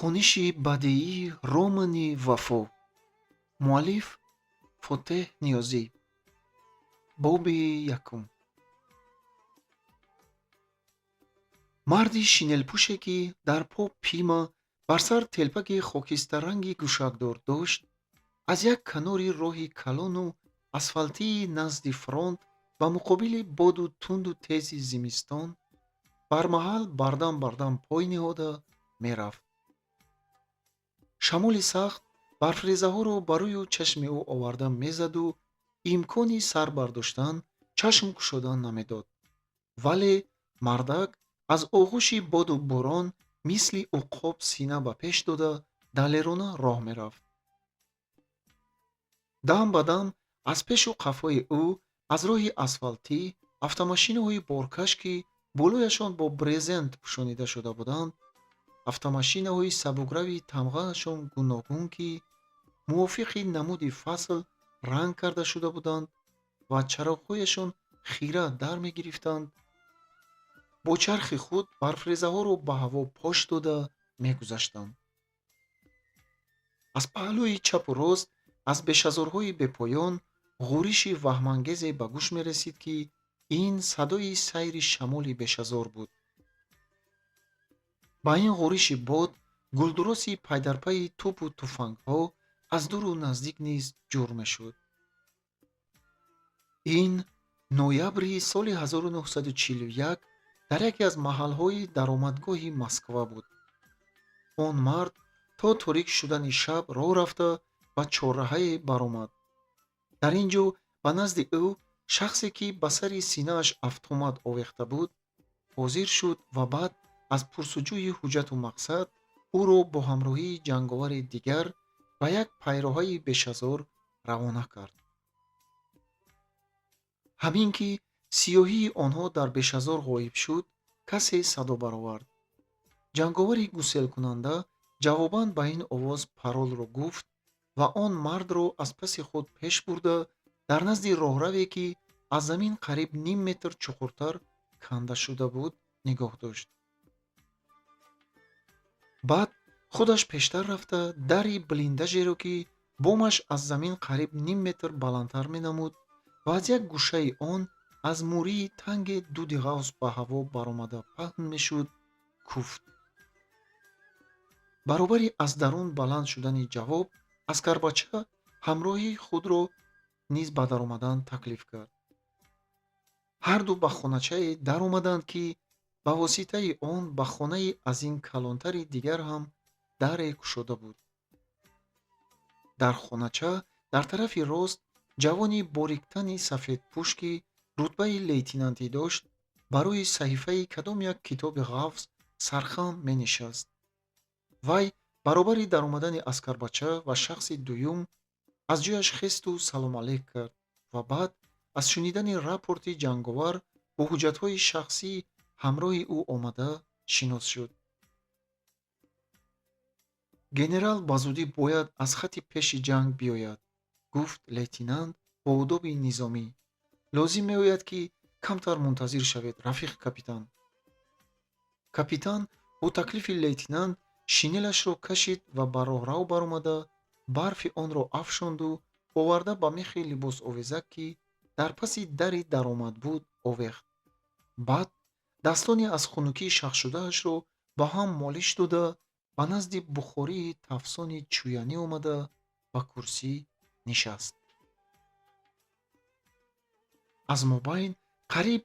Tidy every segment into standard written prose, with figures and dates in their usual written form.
хониши бадеӣ романи вафо. муаллиф Фотеҳ Ниёзӣ. боби якум. марди шинелпӯше ки дар по пима бар сар телпаки хокистарранги гӯшакдор дошт, аз як канори роҳи калону асфалтии назди фронт ба муқобили боду тунду тези зимистон бармаҳал бардам пой неҳода мерафт. шамоли сахт барфрезаҳоро ба рӯю чашми ӯ оварда мезаду имкони сар бардоштан, чашм кушодан намедод. вале мардак аз оғӯши боду борон мисли уққоб сина ба пеш дода далерона роҳ мерафт. дам ба дам аз пешу қафои ӯ аз роҳи асфалтӣ автомашинаҳои боркаш, ки болояшон бо брезент пӯшонида шуда буданд, автомашинаҳои сабукрави тамғаашон гуногун, ки мувофиқи намуди фасл ранг карда шуда буданд ва чароғҳояшон хира дар мегирифтанд, бо чархи худ барфрезаҳоро ба ҳаво пош дода мегузаштанд. аз паҳлӯи чапу рост аз бешазорҳои бепоён ғӯриши ваҳмангезе ба гӯш мерасид, ки ин садои сайри шамоли бешазор буд. ба ин ғӯриши бод гулдуроси пайдарпайи тӯпу тӯфангҳо аз дуру наздик низ ҷур мешуд. ин ноябри соли 1941 дар яке аз маҳалҳои даромадгоҳи Москва буд. он мард то торик шудани шаб роҳ рафта ба чорраҳае баромад. дар ин ҷо ба назди ӯ шахсе, ки ба сари синааш автомат овехта буд, ҳозир шуд ва баъд аз пурсуҷӯи ҳуҷҷату мақсад ӯро бо ҳамроҳии ҷанговари дигар ба як пайроҳаи бешазор равона кард. ҳамин ки сиёҳии онҳо дар бешазор ғоиб шуд, касе садо баровард. ҷанговари гуселкунанда ҷавобан ба ин овоз паролро гуфт ва он мардро аз паси худ пеш бурда дар назди роҳраве, ки аз замин қариб ним метр чуқуртар канда шуда буд, нигоҳ дошт. баъд худаш пештар рафта дари блиндажеро, ки бомаш аз замин қариб ним метр баландтар менамуд ва аз як гӯшаи он аз мурии танги дуди ғавс ба ҳаво баромада паҳн мешуд, куфт. баробари аз дарун баланд шудани ҷавоб, аскарбача ҳамроҳии худро низ ба даромадан таклиф кард. ҳарду ба хоначае даромаданд, ки ба воситаи он ба хонаи аз ин калонтари дигар ҳам даре кушода буд. дар хонача дар тарафи рост ҷавони бориктани сафедпӯш, ки рутбаи лейтенантӣ дошт, ба рӯи саҳифаи кадом як китоби ғафз сархам менишаст. вай баробари даромадани аскарбача ва шахси дуюм аз ҷояш хесту салом алейк кард ва баъд аз шунидани рапорти ҷанговар бо ҳуҷҷатҳои шахсӣ ҳамроҳи ӯ омада шинос шуд. генерал ба зудӣ бояд аз хати пеши ҷанг биёяд, гуфт лейтенант бо одоби низомӣ. лозим меояд, ки камтар мунтазир шавед, рафиқ капитан. капитан бо таклифи лейтенант шинелашро кашид ва ба роҳрав баромада барфи онро афшонду оварда ба мехи либосовезак, ки дар паси дари даромад буд, овехт. баъд дастони аз хунукии шахшудаашро ба ҳам молиш дода ба назди бухории тафсони чӯянӣ омада ба курсӣ нишаст. аз мобайн қариб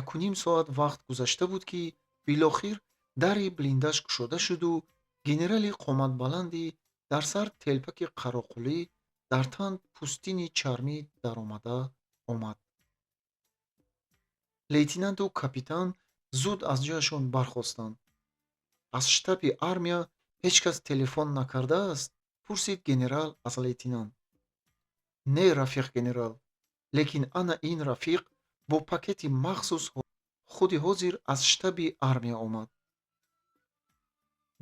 якуним соат вақт гузашта буд, ки билохир дари блиндаж кушода шуду генерали қоматбаланди дар сар телпаки қароқулӣ, дар тан пӯстини чармӣ даромада омад. лейтенанту капитан зуд аз ҷояшон бархостанд. аз штаби армия ҳеҷ кас телефон накардааст? пурсид генерал аз лейтенант. не, рафиқ генерал, лекин ана ин рафиқ бо пакети махсус худи ҳозир аз штаби армия омад.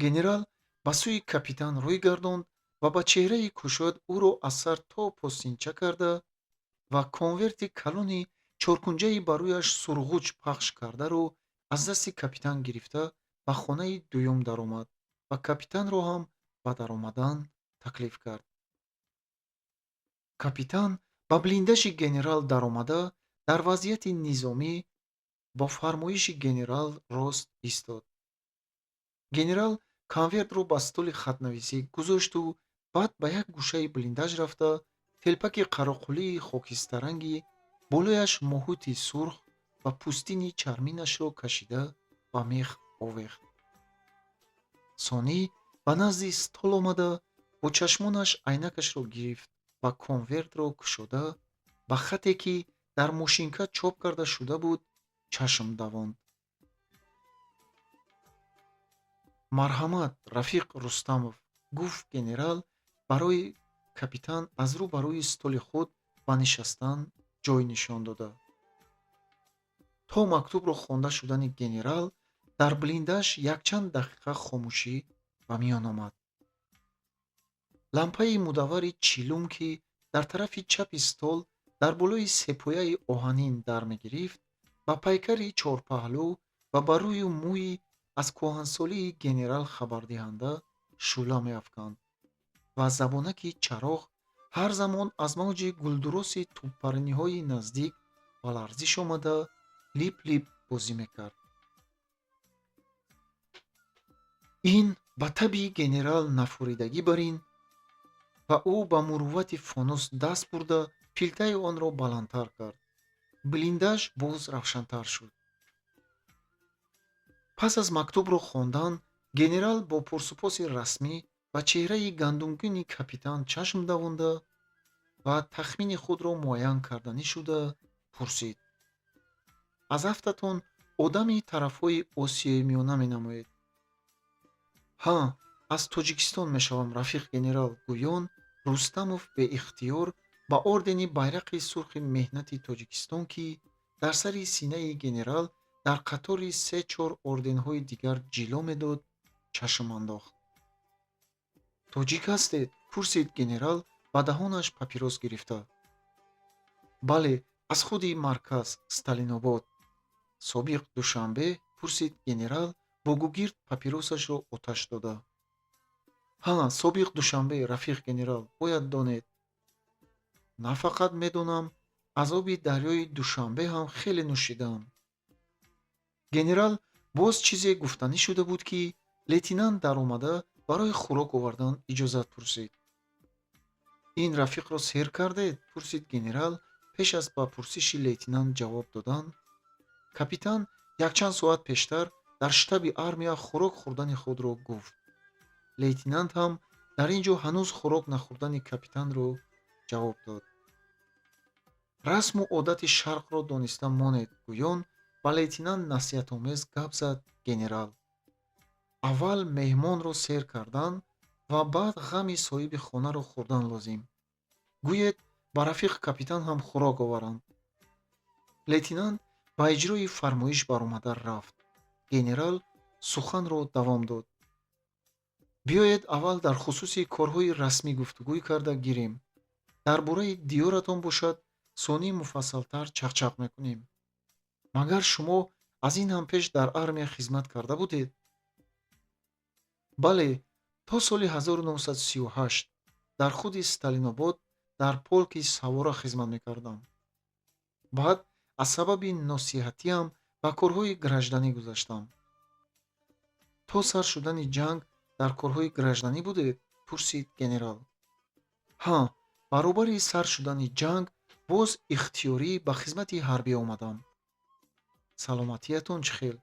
генерал ба сӯи капитан рӯй гардонд ва ба чеҳраи кушод ӯро аз сар то постинча карда ва конверти калони чоркунҷаи ба рӯяш сурғуч пахш кардаро аз дасти капитан гирифта ба хонаи дуюм даромад ва капитанро ҳам ба даромадан таклиф кард. Капитан ба блиндаши генерал даромада, дар вазъияти низомӣ бо фармоиши генерал рост истод. Генерал конвертро ба стули хатнависӣ гузошту баъд ба як гӯшаи блиндаж рафта, телпаки қароқулии хокистаранги, болояш моҳути сурх ва пӯстини чарминашро кашида ба мех овехт. Сонӣ ба назди стол омада, бо чашмонаш айнакашро гирифт ва конвертро кушода, ба хате, ки дар мошинка чоп карда шуда буд, чашм давонд. «Марҳамат, Рафиқ Рустамов», гуфт генерал барои капитан аз рӯ ба рӯи столи худ ба нишастан ҷой нишон дода. То мактубро хонда шудани генерал, дар блиндаж якчанд дақиқа хомӯшӣ ба миён омад. Лампаи мудаввари чилум, ки дар тарафи чапи стол дар болои сепояи оҳанин дар мегирифт, ба пайкари чорпаҳлӯ ва ба рӯю мӯи аз кӯҳансолии генерал хабардиҳанда шӯъла меафканд ва забонаки чароғ ҳар замон аз мавҷи гулдуроси тӯбпарниҳои наздик ба ларзиш омада лип-лип бозӣ мекард. ин ба таби генерал нафуридагӣ бар ин ва ӯ ба муруввати фонус даст бурда пилтаи онро баландтар кард. Блиндаж боз равшантар шуд. пас аз мактубро хондан, генерал бо пурсупоси расмӣ ба чеҳраи гандумгуни капитан чашм давонда ва тахмини худро муайян карданӣ шуда пурсид: аз афтатон одами тарафҳои Осиёи Миёна менамоед? ҳа, аз Тоҷикистон мешавам, Рафиқ генерал, гӯён Рустамов беихтиёр ба ордени байрақи сурхи меҳнати Тоҷикистон, ки дар сари синаи генерал дар қатори 3-4 орденҳои дигар ҷило медод, чашм андохт. «Тоҷик ҳастед?» пурсид генерал ба даҳонаш папирос гирифта. «Бале, аз худи марказ, Сталинобод». «Собиқ Душанбе?» пурсид генерал бо гугирд папиросашро оташ дода. «Ҳа, Собиқ Душанбе, Рафиқ генерал, бояд донед. На фақат медонам, аз оби дарёи Душанбе ҳам хеле нӯшидаам». Генерал боз чизе гуфтанӣ шуда буд, ки лейтенант даромада барои хӯрок овардан иҷозат пурсид. «Ин Рафиқро сер кардед?» пурсид генерал пеш аз ба пурсиши лейтенант ҷавоб додан. Капитан якчанд соат пештар дар штаби армия хӯрок хӯрдани худро гуфт. Лейтенант ҳам дар ин ҷо ҳанӯз хӯрок нахӯрдани капитанро ҷавоб дод. «Расму одати Шарқро дониста монед», гӯён ба лейтенант насиҳатомез гап зад генерал. «Аввал меҳмонро сер кардан ва баъд ғами соҳиби хонаро хӯрдан лозим. Гӯед ба Рафиқ капитан ҳам хӯрок оваранд». Лейтенант ба иҷрои фармоиш баромада рафт. Генерал суханро давом дод. «Биёед аввал дар хусуси корҳои расмӣ гуфтугӯй карда гирем. Дар бораи диёратон бошад, сонӣ муфассалтар чақчақ мекунем. Магар шумо аз ин ҳам пеш дар армия хизмат карда будед?» «Бале, то соли 1938 дар худи Сталинобод дар полки савора хизмат мекардам. Баъд аз сабаби носиҳатиам ба корҳои гражданӣ гузаштам». «То сар шудани ҷанг дар корҳои гражданӣ будед?» пурсид генерал. «Ҳа, баробари сар шудани ҷанг боз ихтиёрӣ ба хизмати ҳарбӣ омадам». «Саломатиятон чӣ хел?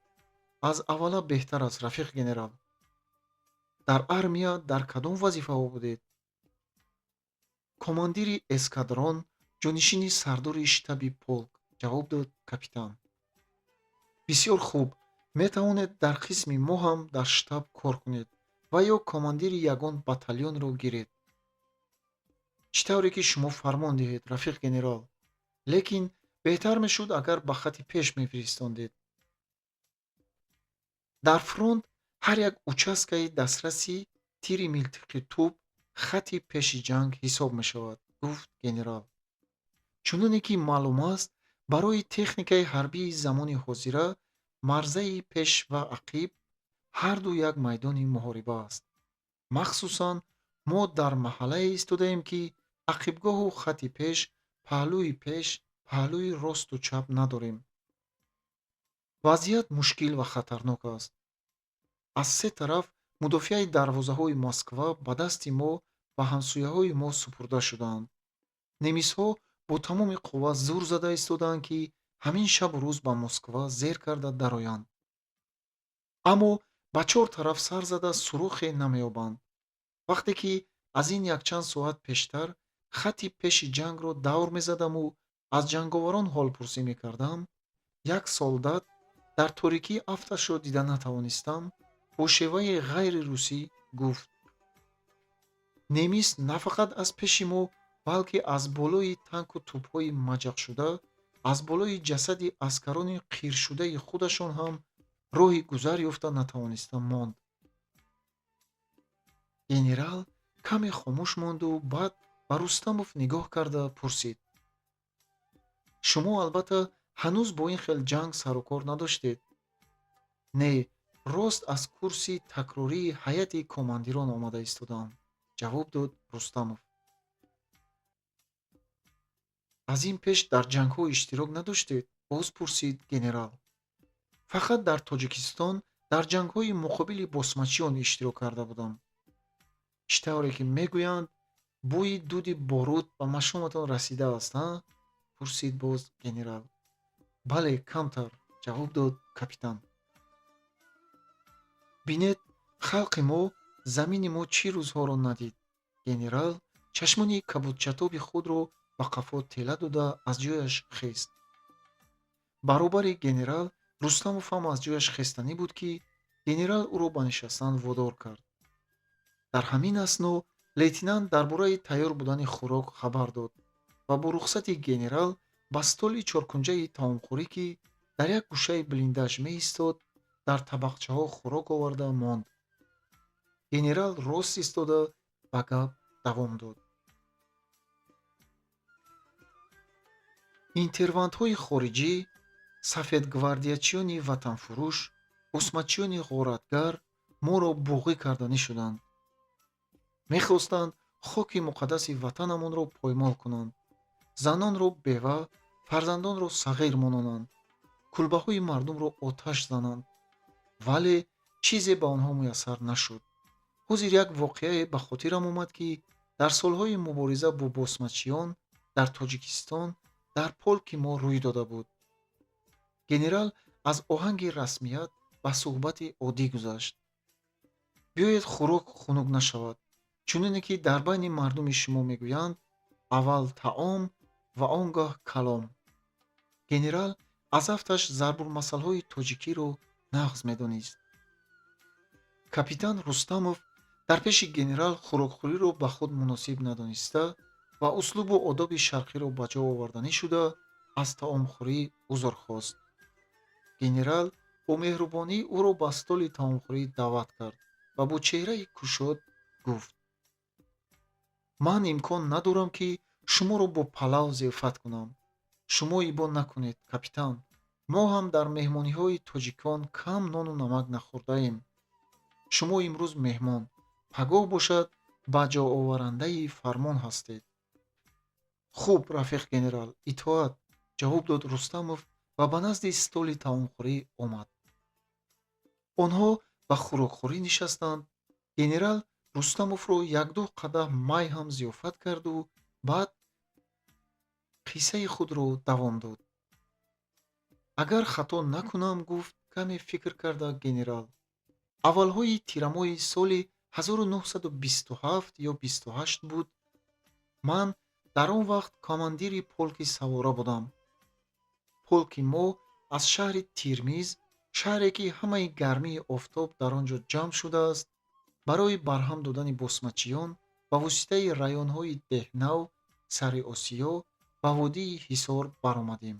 Аз аввала беҳтар аст, Рафиқ генерал. Дар армия дар кадом вазифаҳо будед?» «Командири эскадрон, ҷонишини сардори штаби полк», ҷавоб дод капитан. «Бисёр хуб, метавонед дар қисми мо ҳам дар штаб кор кунед ва ё командири ягон батальонро гиред. Чӣ тавре ки шумо фармон диҳед, Рафиқ генерал, лекин беҳтар мешуд агар ба хати пеш мефиристондед. Дар фронт ҳар як участкаи дастраси тири милтиқи тӯб хати пеши ҷанг ҳисоб мешавад», гуфт генерал. «Чуноне ки маълум аст, барои техникаи ҳарбии замони ҳозира марзаи пеш ва ақиб ҳарду як майдони муҳориба аст. махсусан мо дар маҳаллае истодаем, ки ақибгоҳу хати пеш, паҳлӯи росту чап надорем. вазъият мушкил ва хатарнок аст. аз се тараф мудофиаи дарвозаҳои Москва ба дасти мо ва ҳамсояҳои мо супурда шудаанд. немисҳо бо тамоми қувват зур зада истодаанд, ки ҳамин шабу рӯз ба Москва зер карда дароянд. аммо ба чор тараф сар зада сурохе намеёбанд. вақте ки аз ин якчанд соат пештар хати пеши ҷангро давр мезадаму аз ҷанговарон ҳолпурсӣ мекардам, як солдат дар торикӣ афташро дида натавонистам, бо шеваи ғайри русӣ гуфт: немис на фақат аз пеши мо, балки аз болои танку тӯбҳои маҷақшуда, аз болои ҷасади аскарони қиршудаи худашон ҳам роҳи гузар ёфта натавониста монд. генерал каме хомӯш монду баъд ба Рустамов нигоҳ карда пурсид: шумо албатта ҳанӯз бо ин хел ҷанг сару кор надоштед? Не, рост аз курси такрории ҳайати командирон омада истодам, ҷавоб дод Рустамов. аз ин пеш дар ҷангҳо иштирок надоштед? боз пурсид генерал. фақат дар Тоҷикистон дар ҷангҳои муқобили босмачиён иштирок карда будам. иштавре ки мегӯянд бӯи дуди боруд ба машоматон расидааст, пурсид боз генерал. бале, камтар, ҷавоб дод капитан. бинед, халқи мо, замини мо чӣ рӯзҳоро надид. генерал чашмони кабудчатоби худро ба қафо тела дода аз ҷояш хест. баробари генерал Рустамов ҳам аз ҷояш хестанӣ буд, ки генерал ӯро ба нишастан водор кард. дар ҳамин асно лейтенант дар бораи тайёр будани хӯрок хабар дод ва бо рухсати генерал ба столи чоркунҷаи таомхӯрӣ, ки дар як гӯшаи билиндаш меистод, дар табақчаҳо хӯрок оварда монд. генерал рост истода ба гап давом дод. интервантҳои хориҷӣ, сафедгвардиячиёни ватанфурӯш, босмачиёни ғоратгар моро буғӣ карданӣ шуданд. мехостанд хоки муқаддаси ватанамонро поймол кунанд, занонро бева, фарзандонро сағир мононанд, кулбаҳои мардумро оташ зананд. вале чизе ба онҳо муяссар нашуд. ҳозир як воқеае ба хотирам омад, ки дар солҳои мубориза бо босмачиён дар Тоҷикистон дар полки мо рӯй дода буд. генерал аз оҳанги расмият ба суҳбати оддӣ гузашт. биёед хӯрок хунук нашавад, чуноне ки дар байни мардуми шумо мегӯянд: аввал таом ва он гоҳ калом. генерал аз афташ зарбулмасалҳои тоҷикиро нағз медонист. капитан Рустамов дар пеши генерал хӯрокхӯриро ба худ муносиб надониста ва услубу одоби шарқиро ба ҷо оварданӣ шуда, аз таомхӯрӣ узр хост. генерал бо меҳрубонӣ ӯро ба столи таомхӯрӣ даъват кард ва бо чеҳраи кушод гуфт: ман имкон надорам, ки шуморо бо палав зиёфат кунам. шумо ибон накунед, капитан. мо ҳам дар меҳмониҳои тоҷикон кам нону намак нахӯрдаем. шумо имрӯз меҳмон, пагоҳ бошад, ба ҷооварандаи фармон ҳастед. хуб, рафиқ генерал, итоат, ҷавоб дод Рустамов ва ба назди столи таомхӯрӣ омад. онҳо ба хӯрокхӯрӣ нишастанд. генерал Рустамовро якду қадаҳ май ҳам зиёфат карду баъд қиссаи худро давом дод. агар хато накунам, гуфт каме фикр карда генерал, аввалҳои тирамоҳи соли 1927 ё 28 буд. ман дар он вақт командири полки савора будам. полки мо аз шаҳри Тирмиз, шаҳре ки ҳамаи гармии офтоб дар он ҷо ҷамъ шудааст, барои барҳам додани босмачиён ба воситаи раёнҳои Деҳнав, Сари Осиё ва Водии Ҳисор баромадем.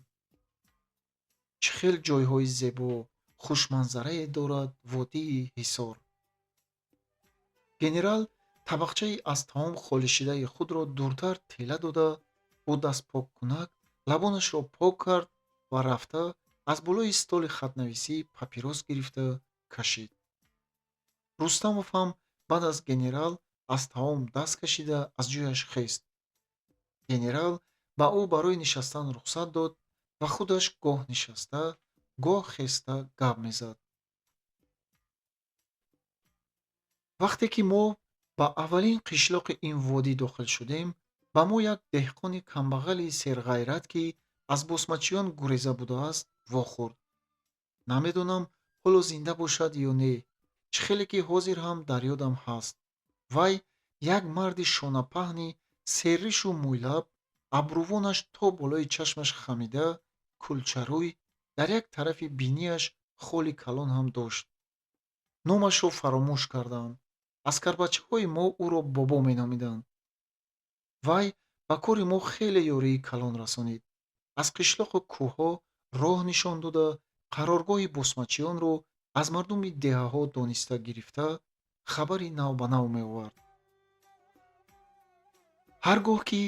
чӣ хел ҷойҳои зебо, хушманзарае дорад Водии Ҳисор. генерал табақчаи аз таом холишидаи худро дуртар тела дода, бо дастпоккунак лабонашро пок кард ва рафта аз болои столи хатнависӣ папирос гирифта кашид. Рустамов ҳам баъд аз генерал аз таом даст кашида аз ҷояш хест. генерал ба ӯ барои нишастан рухсат дод ва худаш гоҳ нишаста, гоҳ хеста гап мезад. вақте ки мо ба аввалин қишлоқи ин водӣ дохил шудем, ба мо як деҳқони камбағали серғайрат, ки аз босмачиён гуреза будааст, вохӯрд. намедонам ҳоло зинда бошад ё не, чӣ хеле ки ҳозир ҳам дар ёдам ҳаст. вай як марди шонапаҳни серришу мӯйлаб, абрувонаш то болои чашмаш хамида, кулчарӯй, дар як тарафи бинияш холи калон ҳам дошт. номашро фаромӯш кардам. аскарбачаҳои мо ӯро бобо меномиданд. вай ба кори мо хеле ёрии калон расонид. аз қишлоқу кӯҳҳо роҳ нишон дода, қароргоҳи босмачиёнро аз мардуми деҳаҳо дониста гирифта, хабари нав ба нав меовард. ҳар гоҳ ки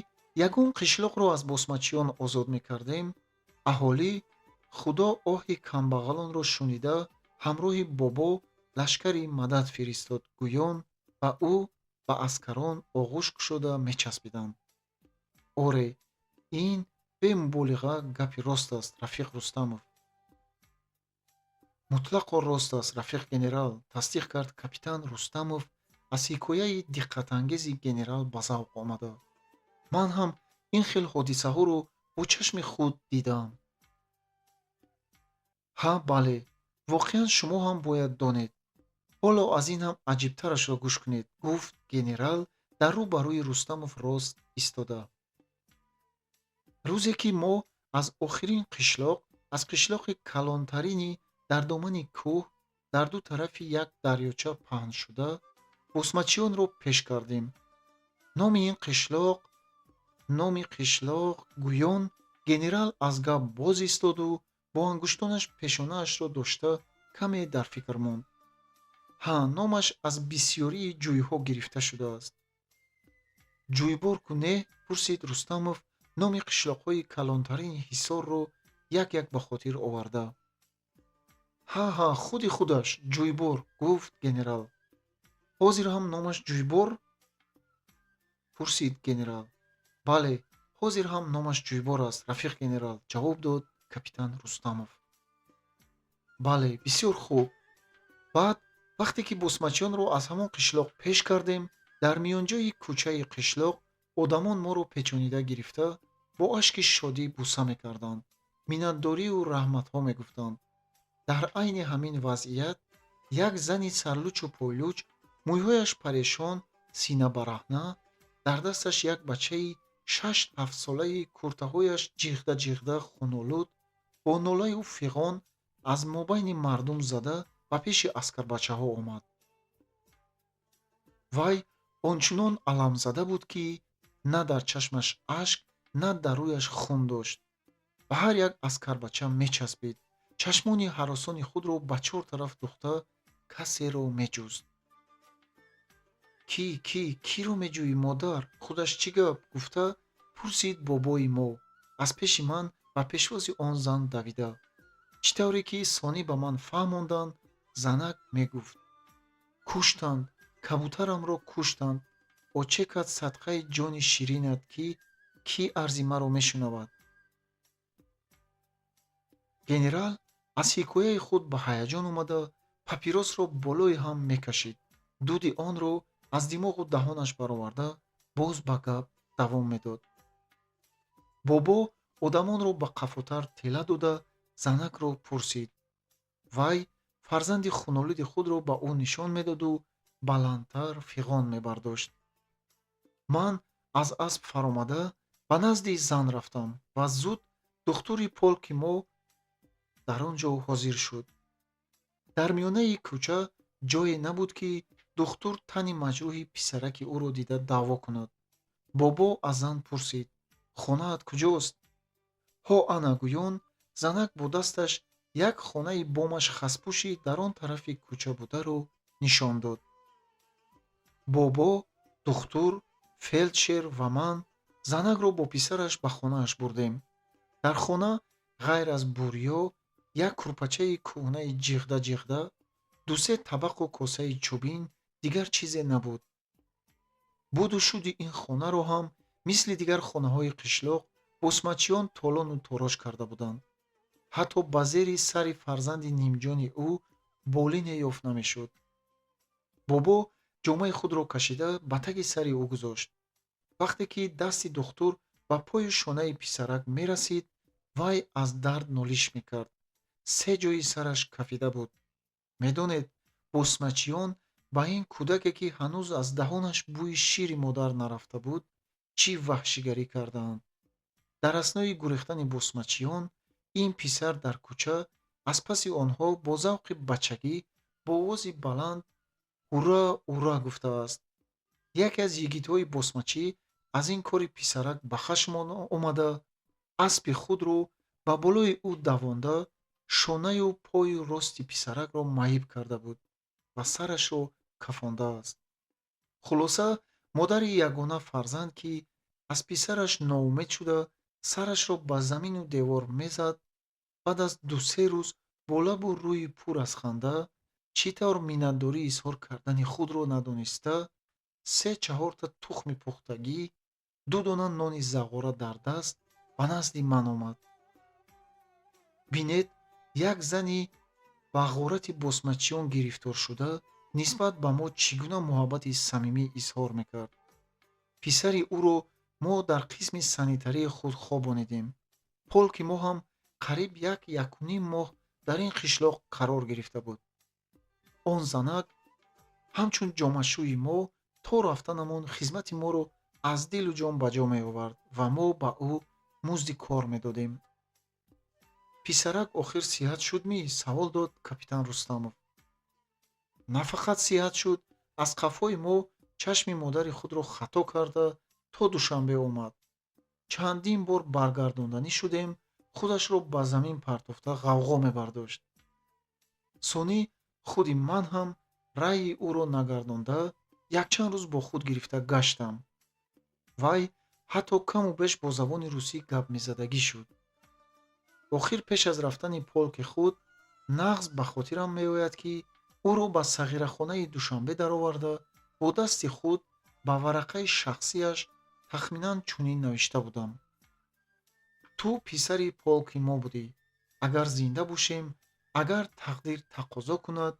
ягон қишлоқро аз босмачиён озод мекардем, аҳолӣ худо оҳи камбағалонро шунида, ҳамроҳи бобо лашкари мадад фиристод, гӯён ба ӯ ба аскарон оғӯш кушода мечаспиданд. оре, ин бемуболиға гапи рост аст, рафиқ Рустамов. мутлақо рост аст, рафиқ генерал, тасдиқ кард капитан Рустамов аз ҳикояи диққатангези генерал ба завқ омада. ман ҳам ин хел ҳодисаҳоро бо чашми худ дидам. ҳа бале, воқеан шумо ҳам бояд донед. ҳоло аз ин ҳам аҷибтарашро гӯш кунед, гуфт генерал дар рӯ ба рӯи Рустамов рост истода. рӯзе ки мо аз охирин қишлоқ, аз қишлоқи калонтарини дар домани кӯҳ, дар ду тарафи як дарёча паҳн шуда, босмачиёнро пеш кардем. номи қишлоқ гӯён, генерал аз гап боз истоду бо ангуштонаш пешонаашро дошта каме дар фикр монд. ҳа, номаш аз бисёрии ҷӯйҳо гирифта шудааст. ҷӯйбор ку не? пурсид Рустамов, номи қишлоқҳои калонтарини Ҳисорро як ба хотир оварда. ҳа, худи худаш, ҷӯйбор, гуфт генерал. ҳозир ҳам номаш ҷӯйбор? пурсид генерал. бале, ҳозир ҳам номаш ҷӯйбор аст, рафиқ генерал, ҷавоб дод капитан Рустамов. бале, бисёр хуб. баъд вақте ки босмачиёнро аз ҳамон қишлоқ пеш кардем, дар миёнҷои кӯчаи қишлоқ одамон моро печонида гирифта, бо ашки шодӣ буса мекарданд, миннатдорию раҳматҳо мегуфтанд. дар айни ҳамин вазъият як зани сарлучу пойлуч, мӯйҳояш парешон, сина бараҳна, дар дасташ як бачаи 6-7 солаи куртаҳояш ҷиғда хунолуд, бо нолаю фиғон аз мобайни мардум зада ба пеши аскарбачаҳо омад. вай ончунон аламзада буд, ки на дар чашмаш ашк, на дар рӯяш хун дошт. ба ҳар як аскарбача мечаспид. чашмони ҳаросони худро ба чор тараф духта касеро меҷуст. киро меҷӯӣ модар? худаш чӣ гап? гуфта пурсид бобои мо, аз пеши ман ба пешвози он зан давида. чӣ тавре ки сонӣ ба ман фаҳмонданд, занак мегуфт. куштанд, кабутарамро куштанд. очекат садқаи ҷони ширинат, ки арзи маро мешунавад. генерал аз ҳикояи худ ба ҳаяҷон омада, папиросро болои ҳам мекашид. дуди онро аз димоғу даҳонаш бароварда, боз ба гап давом медод. бобо одамонро ба қафотар тела дода, занакро пурсид. вай фарзанди хунолуди худро ба ӯ нишон медоду баландтар фиғон мебардошт. ман аз асп фаромада ба назди зан рафтам ва зуд духтури полки мо дар он ҷо ҳозир шуд. дар миёнаи кӯча ҷое набуд, ки духтур тани маҷрӯҳи писараки ӯро дида даъво кунад. бобо аз зан пурсид: хонаат куҷост? ҳо ана гӯён, занак бо дасташ як хонаи бомаш хаспӯши дар он тарафи кӯча бударо нишон дод. бобо, духтур, фелдшер ва ман занакро бо писараш ба хонааш бурдем. дар хона ғайр аз бурё, як курпачаи кӯҳнаи ҷиғда, дусе табақу косаи чӯбин, дигар чизе набуд. буду шуди ин хонаро ҳам мисли дигар хонаҳои қишлоқ босмачиён толону торош карда буданд. ҳатто ба зери сари фарзанди нимҷони ӯ болине ёфт намешуд. бобо ҷомаи худро кашида ба таги сари ӯ гузошт. вақте ки дасти духтур ба пои шонаи писарак мерасид, вай аз дард нолиш мекард. се ҷои сараш кафида буд. медонед, босмачиён ба ин кӯдаке ки ҳанӯз аз даҳонаш бӯи шири модар нарафта буд, чӣ ваҳшигарӣ кардаанд. дар аснои гурехтани босмачиён, ин писар дар кӯча аз паси онҳо бо завқи бачагӣ бо овози баланд «Ура, ура» гуфтааст. яке аз йигитҳои босмачӣ аз ин кори писарак ба хашм омада, аспи худро ба болои ӯ давонда, шонаю пои рости писаракро маҳиб карда буд ва сарашро кафондааст. хулоса, модари ягона фарзанд, ки аз писараш ноумед шуда сарашро ба замину девор мезад, баъд аз 2-3 рӯз бо лабу рӯи пур аз ханда, чӣ тавр миннатдорӣ изҳор кардани худро надониста, 3-4 та тухми пухтагӣ, 2 дона нони зағора дар даст ба назди ман омад. бинед, як зани ба ғорати босмачиён гирифтор шуда нисбат ба мо чӣ гуна муҳаббати самимӣ изҳор мекард. писари ӯро мо дар қисми санитарии худ хобонидем. полки мо ҳам қариб 1-1.5 моҳ дар ин қишлоқ қарор гирифта буд. он занак ҳамчун ҷомашӯи мо то рафтанамон хизмати моро аз дилу ҷон ба ҷо меовард ва мо ба ӯ музди кор медодем. писарак охир сиҳат шудми? Савол дод капитан Рустамов. На фақат сиҳат шуд, аз қафои мо чашми модари худро хато карда то душанбе омад. чандин бор баргардонданӣ шудем, худашро ба замин партофта ғавғо мебардошт. сонӣ худи ман ҳам раъйи ӯро нагардонда якчанд рӯз бо худ гирифта гаштам. вай ҳатто каму беш бо забони русӣ гап мезадагӣ шуд. охир пеш аз рафтани полки худ нағз ба хотирам меояд, ки ӯро ба сағирахонаи душанбе дароварда бо дасти худ ба варақаи шахсияш тахминан чунин навишта будам: ту писари полки мо будӣ. агар зинда бошем, агар тақдир тақозо кунад,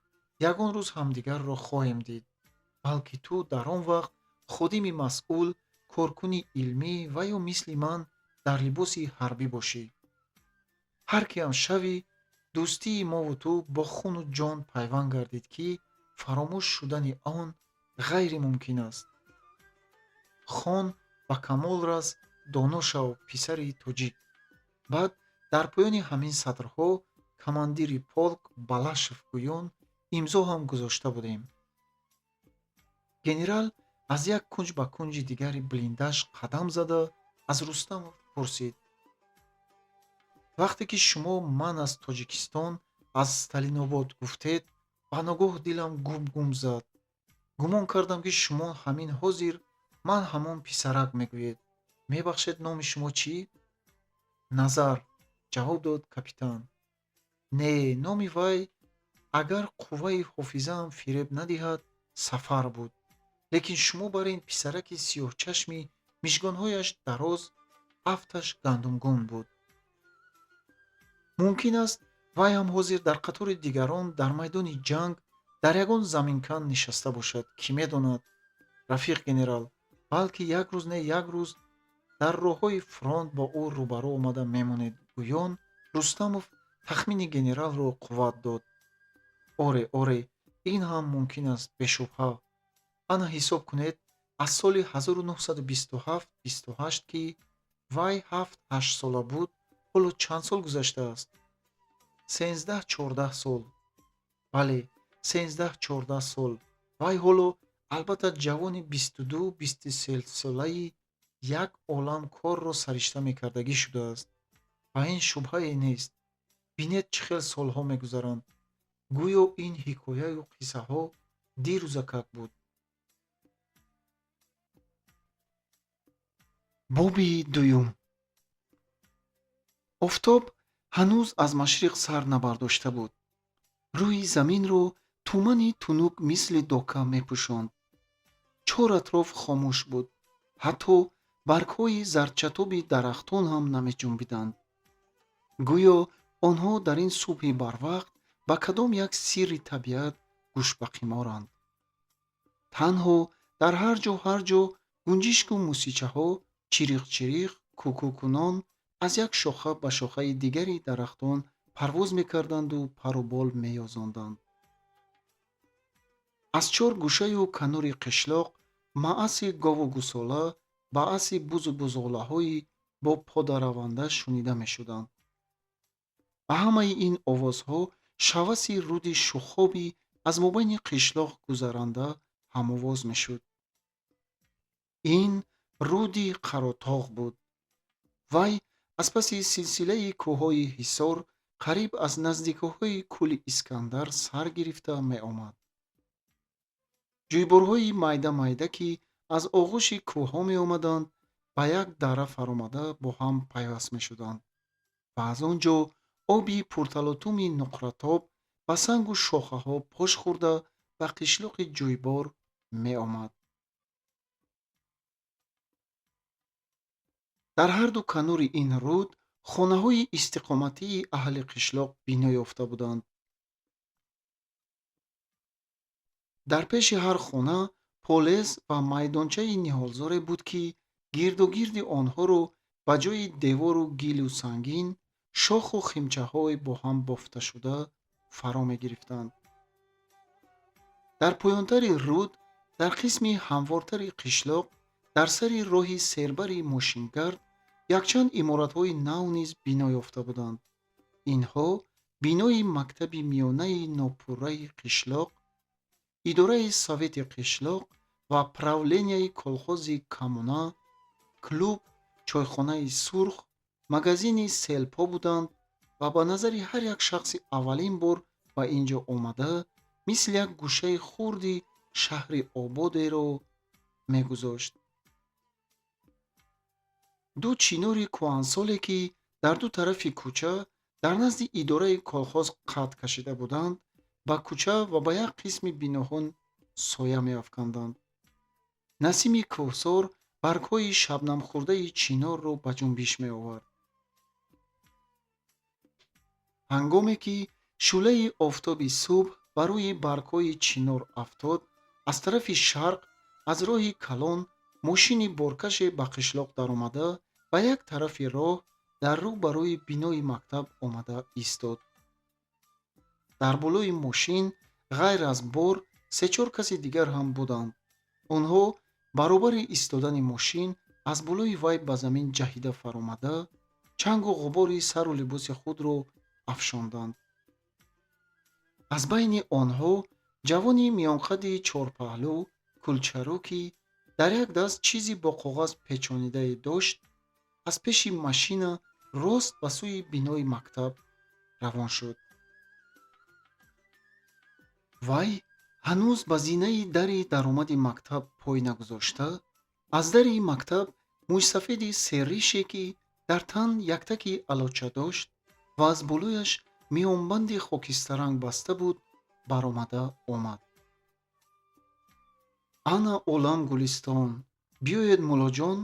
ягон рӯз ҳамдигарро хоҳем дид. балки ту дар он вақт ходими масъул, коркуни илмӣ ва ё мисли ман дар либоси ҳарбӣ бошӣ. ҳар ки ҳам шавӣ, дӯстии мову ту бо хуну ҷон пайванд гардид, ки фаромӯш шудани он ғайримумкин аст. хон ба камол рас, доно шав, писари тоҷик. баъд дар поёни ҳамин сатрҳо командири полк Балашев гӯён имзо ҳам гузошта будем. генерал аз як кунҷ ба кунҷи дигари блиндаж қадам зада аз Рустамов пурсид: вақте ки шумо ман аз Тоҷикистон, аз Сталинобод гуфтед, ба ногоҳ дилам гум зад. гумон кардам, ки шумо ҳамин ҳозир ман ҳамон писарак мегӯед. мебахшед, номи шумо чӣ? Назар, ҷавоб дод капитан. Не, номи вай, агар қувваи ҳофизаам фиреб надиҳад, Сафар буд. лекин шумо барин писараки сиёҳчашми мижгонҳояш дароз, афташ гандумгун буд. мумкин аст вай ҳам ҳозир дар қатори дигарон дар майдони ҷанг дар ягон заминкан нишаста бошад. Кӣ медонад? рафиқ генерал, балки як рӯз не як рӯз дар роҳҳои фронт бо ӯ рӯбарӯ омада мемонед. гӯён Рустамов тахмини генералро қувват дод. оре, ин ҳам мумкин аст, бешубҳа. ана ҳисоб кунед, аз соли 1927-28 ки вай 7-8 сола буд, ҳоло чанд сол гузаштааст? 13-14 сол. бале, 13-14 сол. вай ҳоло албатта ҷавони 22-23 солаи як олам корро саришта мекардагӣ шудааст. ба ин шубҳае нест. бинед чӣ хел солҳо мегузаранд. гӯё ин ҳикояю қиссаҳо дирӯзакак буд. боби дуюм. офтоб ҳанӯз аз машриқ сар набардошта буд. рӯи заминро тумани тунук мисли дока мепӯшонд. чор атроф хомӯш буд. ҳатто баргҳои зарчатоби дарахтон ҳам намеҷунбиданд. гӯё онҳо дар ин субҳи барвақт ба кадом як сирри табиат гӯшбақиморанд. танҳо дар ҳар ҷо гунҷишку мусичаҳо чириқ-чириқ кӯкӯкунон аз як шоха ба шохаи дигари дарахтон парвоз мекарданду пару бол меёзонданд. аз чор гӯшаю канори қишлоқ маъаси гову гусола, баъаси бузу бузғулаҳои бо подараванда шунида мешуданд. ба ҳамаи ин овозҳо шаваси руди шухоби аз мобайни қишлоқ гузаранда ҳамовоз мешуд. ин руди қаротоғ буд. вай аз паси силсилаи кӯҳҳои ҳисор қариб аз наздикиҳои кӯли Искандар сар гирифта меомад. ҷӯйборҳои майда-майда, ки аз оғӯши кӯҳҳо меомаданд, ба як дара фаромада бо ҳам пайваст мешуданд ва аз он ҷо оби пурталотуми нуқратоб ба сангу шохаҳо пош хӯрда ба қишлоқи ҷӯйбор меомад. дар ҳарду канори ин руд хонаҳои истиқоматии аҳли қишлоқ бино ёфта буданд. дар пеши ҳар хона полес ва майдончаи ниҳолзоре буд, ки гирдугирди онҳоро ба ҷои девору гилу сангин шоху химчаҳои бо ҳам бофташуда фаро мегирифтанд. дар поёнтари руд, дар қисми ҳамвортари қишлоқ, дар сари роҳи сербари мошингард якчанд иморатҳои нав низ бино ёфта буданд. инҳо бинои мактаби миёнаи нопурраи қишлоқ, идораи совети қишлоқ ва правления колхози коммуна, клуб, чойхонаи сурх, магазини селпо буданд ва ба назари ҳар як шахси аввалин бор ба ин ҷо омада мисли як гӯшаи хурди шаҳри ободеро мегузошт. ду чинори кӯҳансоле, ки дар ду тарафи кӯча дар назди идораи колхоз қад кашида буданд, ба кӯча ва ба як қисми биноҳо соя меафканданд. насими кӯҳсор баргҳои шабнамхӯрдаи чинорро ба ҷунбиш меовард. ҳангоме ки шӯлаи офтоби субҳ ба рӯи баргҳои чинор афтод, аз тарафи шарқ аз роҳи калон мошини боркаше ба қишлоқ даромада ба як тарафи роҳ дар рӯ ба рӯи бинои мактаб омада истод. дар болои мошин ғайр аз бор се-чор каси дигар ҳам буданд. онҳо баробари истодани мошин аз болои вай ба замин ҷаҳида фаромада, чангу ғубори сару либоси худро афшонданд. аз байни онҳо ҷавони миёнқадди чорпаҳлӯ, кулчарӯ, ки дар як даст чизи бо коғаз печонидае дошт, аз пеши машина рост ба сӯи бинои мактаб равон шуд. вай ҳанӯз ба зинаи дари даромади мактаб пой нагузошта, аз дари мактаб мӯйсафеди серрише, ки дар тан яктаки алоча дошт ва аз болояш миёнбанди хокистаранг баста буд, баромада омад. ана олам гулистон, биёед муллоҷон,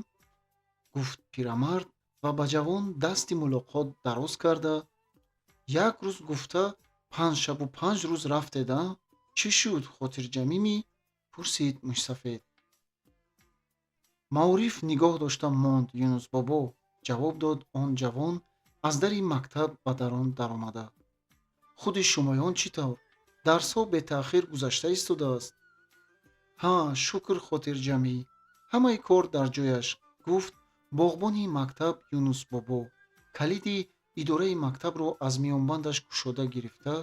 гуфт пирамард ва ба ҷавон дасти мулоқот дароз карда. як рӯз гуфта 5 шабу 5 рӯз рафтеда? чӣ шуд, хотирҷамимӣ? пурсид мӯйсафед. маориф нигоҳ дошта монд, юнус бобо, ҷавоб дод он ҷавон аз дари мактаб ба дарон даромада. худи шумоён чӣ тавр? дарсҳо бетаъхир гузашта истодааст? ҳа, шукр хотирҷамӣ, ҳамаи кор дар ҷояш, гуфт боғбони мактаб юнус бобо. калиди идораи мактабро аз миёнбандаш кушода гирифта.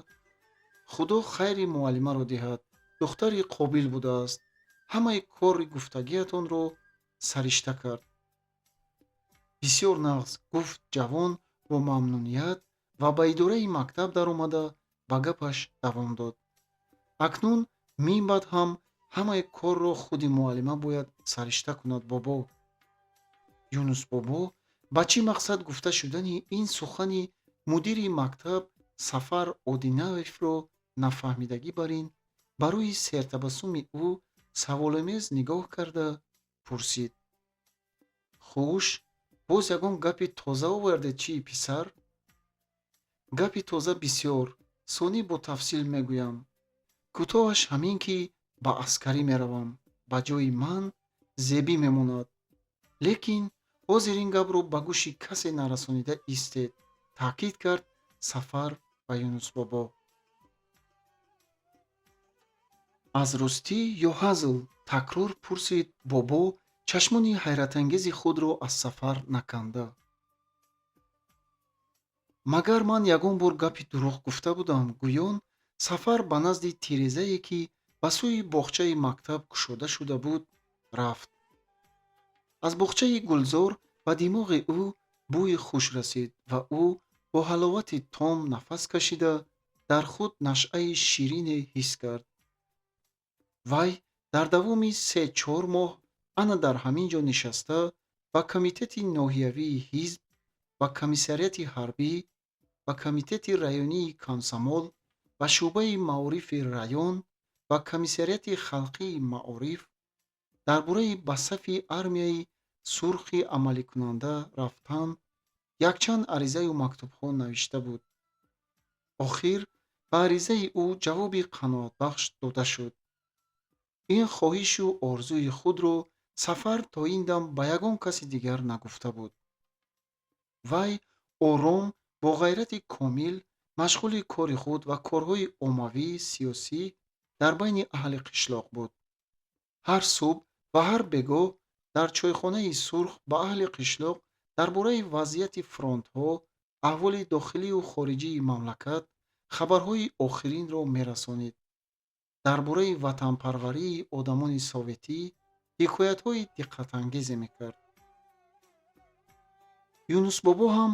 худо хайри муаллимаро диҳад, духтари қобил будааст. ҳамаи кори гуфтагиатонро саришта кард. бисёр нағз, гуфт ҷавон бо мамнуният ва ба идораи мактаб даромада ба гапаш давом дод. акнун минбаъд ҳам ҳамаи корро худи муаллима бояд саришта кунад бобо. юнус бобо ба чӣ мақсад гуфта шудани ин сухани мудири мактаб Сафар Одинаевро нафаҳмидагӣ бар ин ба рӯи сертабассуми ӯ саволомез нигоҳ карда пурсид: хуш, боз ягон гапи тоза овардед чӣ, писар? гапи тоза бисёр. Сонӣ бо тафсил мегӯям. кӯтоҳаш ҳамин ки ба аскарӣ меравам. ба ҷои ман зебӣ мемонад. лекин ҳозир ин гапро ба гӯши касе нарасонида истед, таъкид кард Сафар ба Юнусбобо. аз ростӣ ё ҳазл? такрор пурсид бобо, чашмони ҳайратангези худро аз Сафар наканда. магар ман ягон бор гапи дурӯғ гуфта будам? гӯён Сафар ба назди тирезае ки ба сӯи боғчаи мактаб кушода шуда буд, рафт. аз боғчаи гулзор ба димоғи ӯ бӯи хуш расид ва ӯ бо ҳаловати том нафас кашида, дар худ нашъаи ширине ҳис кард. вай дар давоми 3-4 моҳ ана дар ҳамин ҷо нишаста, ба комитети ноҳиявии ҳизб, ба комиссарияти ҳарбӣ, ба комитети раёнии комсомол, ба шуъбаи маорифи раён, ба комиссарияти халқии маориф, дар бораи ба сафи армияи сурхи амаликунанда рафтан якчанд аризаю мактубҳо навишта буд. охир ба аризаи ӯ ҷавоби қаноатбахш дода шуд. ин хоҳишу орзуи худро Сафар то ин дам ба ягон каси дигар нагуфта буд. вай ором бо ғайрати комил машғули кори худ ва корҳои оммавии сиёсӣ дар байни аҳли қишлоқ буд. ҳар субҳ ва ҳар бегоҳ дар чойхонаи сурх ба аҳли қишлоқ дар бораи вазъияти фронтҳо, аҳволи дохилию хориҷии мамлакат хабарҳои охиринро мерасонид. дар бораи ватанпарварии одамони советӣ ҳикоятҳои диққатангезе мекард. Юнусбобо ҳам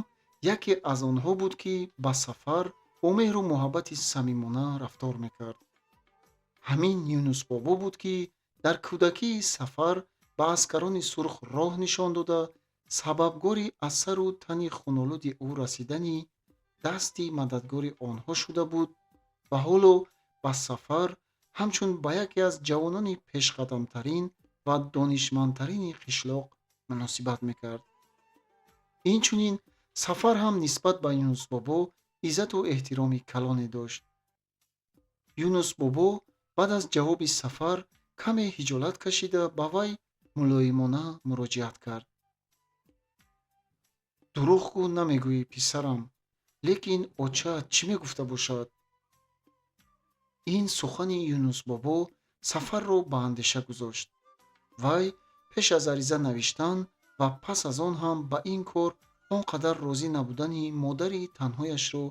яке аз онҳо буд, ки ба Сафар бо меҳру муҳаббати самимона рафтор мекард. ҳамин Юнусбобо буд, ки дар кӯдакии Сафар ба аскарони сурх роҳ нишон дода, сабабгори аз сару тани хунолуди ӯ расидани дасти мададгори онҳо шуда буд ва ҳоло ба Сафар ҳамчун ба яке аз ҷавонони пешқадамтарин ва донишмандтарини қишлоқ муносибат мекард. инчунин Сафар ҳам нисбат ба Юнусбобо иззату эҳтироми калоне дошт. Юнусбобо баъд аз ҷавоби Сафар каме ҳиҷолат кашида ба вай мулоимона муроҷиат кард. дурӯғ гӯ намегӯӣ, писарам, лекин очаат чӣ мегуфта бошад? ин сухани Юнусбобо Сафарро ба андеша гузошт. вай пеш аз ариза навиштан ва пас аз он ҳам ба ин кор он қадар розӣ набудани модари танҳояшро